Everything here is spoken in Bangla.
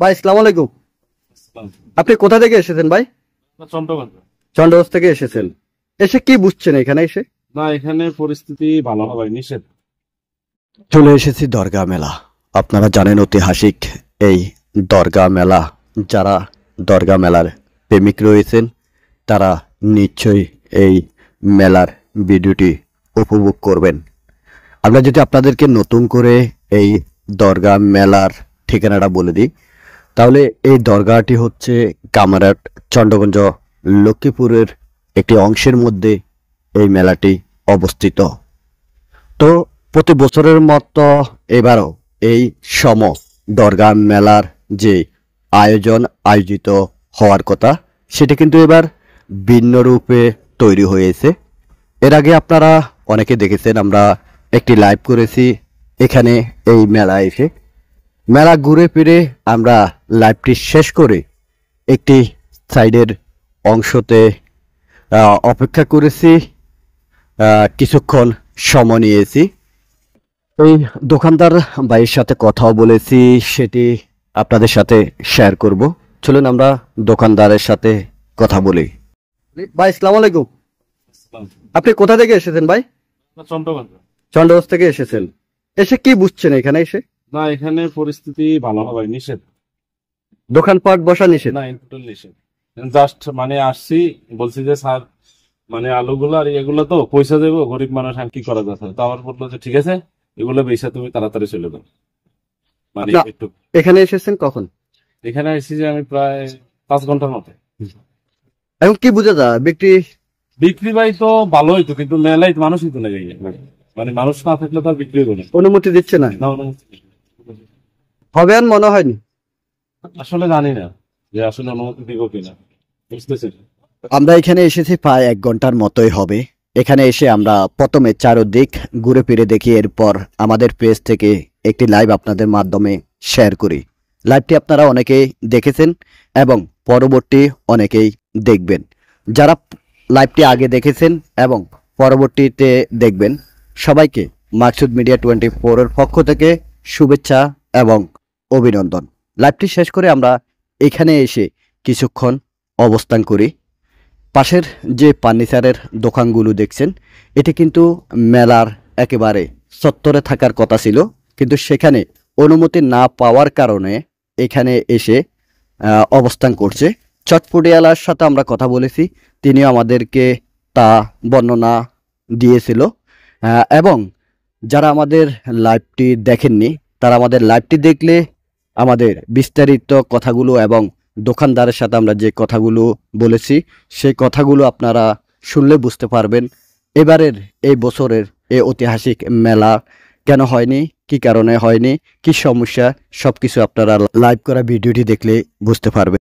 ভাই আসসালামু আলাইকুম। আপনি কোথা থেকে এসেছেন ভাই? চন্দ্রগঞ্জ। চন্দ্রগঞ্জ থেকে এসেছেন। এসে কি বুঝছেন এখানে এসে? না, এখানে পরিস্থিতি ভালো হবে নিষেধ। চলে এসেছি দরগা মেলা। আপনারা জানেন ঐতিহাসিক এই দরগা মেলা। যারা দরগা মেলার প্রেমিক রয়েছেন তারা নিশ্চয়ই এই মেলার ভিডিওটি উপভোগ করবেন। আমরা যদি আপনাদেরকে নতুন করে এই দরগা মেলার ঠিকানাটা বলে দিই, তাহলে এই দরগাটি হচ্ছে কামারহাট চন্দ্রগঞ্জ লক্ষ্মীপুরের একটি অংশের মধ্যে এই মেলাটি অবস্থিত। তো প্রতি বছরের মতো এবারও এই দরগা মেলার যে আয়োজিত হওয়ার কথা, সেটি কিন্তু এবার ভিন্ন রূপে তৈরি হয়েছে। এর আগে আপনারা অনেকে দেখেছেন, আমরা একটি লাইভ করেছি এখানে এই মেলা এসে। মেলা ঘুরে ফিরে আমরা লাইভটি শেষ করে একটি সাইডের অংশতে অপেক্ষা করেছি, কিছুক্ষণ সময় নিয়েছি। এই দোকানদার ভাইয়ের সাথে কথাও বলেছি, সেটি আপনাদের সাথে শেয়ার করব। চলুন আমরা দোকানদারের সাথে কথা বলি। ভাই আসসালামু আলাইকুম। আপনি কোথা থেকে এসেছেন ভাই? চন্দ্রগঞ্জ। চন্দ্রগঞ্জ থেকে এসেছেন। এসে কি বুঝছেন এখানে এসে? না, এখানে পরিস্থিতি ভালো হবে নিষেধ। দোকানপাট বসা নিষেধ? না, টোটাল নিষেধ। জাস্ট আসছি, বলছি যে স্যার আলুগুলো আর এগুলো তো পয়সা দেবো, গরিব মানুষ আর কি করা যাচ্ছে। তো আবার বললো যে ঠিক আছে, এগুলো বেচা তুমি তাড়াতাড়ি চলে যাও। একটু এখানে এসেছেন কখন? এখানে আসছি যে আমি প্রায় 5 ঘন্টার মতো। এখন কি বুঝা যায় বিক্রি ভাই তো ভালো হইতো, কিন্তু মেলায় মানুষই তো লেগে মানুষ না থাকলে তো আর বিক্রি হবে না। অনুমতি দিচ্ছে না? হবে আর মনে হয়নি। আসলে জানি না যে আসলে অনুমতি দিব কিনা, বুঝতেছেন। আমরা এখানে এসেছি প্রায় 1 ঘন্টার মতোই হবে। এখানে এসে আমরা প্রথমে চারদিক ঘুরে ফিরে দেখি, এরপর আমাদের পেজ থেকে একটি লাইভ আপনাদের মাধ্যমে শেয়ার করি। লাইভটি আপনারা অনেকেই দেখেছেন এবং পরবর্তী অনেকেই দেখবেন। যারা লাইভটি আগে দেখেছেন এবং পরবর্তীতে দেখবেন, সবাইকে মাকসুদ মিডিয়া 24 এর পক্ষ থেকে শুভেচ্ছা এবং অভিনন্দন। লাইভটি শেষ করে আমরা এখানে এসে কিছুক্ষণ অবস্থান করি। পাশের যে ফার্নিচারের দোকানগুলো দেখছেন, এটি কিন্তু মেলার একেবারে চত্বরে থাকার কথা ছিল, কিন্তু সেখানে অনুমতি না পাওয়ার কারণে এখানে এসে অবস্থান করছে। চটপটিয়ালার সাথে আমরা কথা বলেছি, তিনিও আমাদেরকে তা বর্ণনা দিয়েছিল। এবং যারা আমাদের লাইভটি দেখেননি, তারা আমাদের লাইভটি দেখলে আমাদের বিস্তারিত কথাগুলো এবং দোকানদারের সাথে আমরা যে কথাগুলো বলেছি সেই কথাগুলো আপনারা শুনলে বুঝতে পারবেন এবারের এই বছরের এই ঐতিহাসিক মেলা কেন হয়নি, কি কারণে হয়নি, কি সমস্যা, সবকিছু আপনারা লাইভ করা ভিডিওটি দেখলে বুঝতে পারবেন।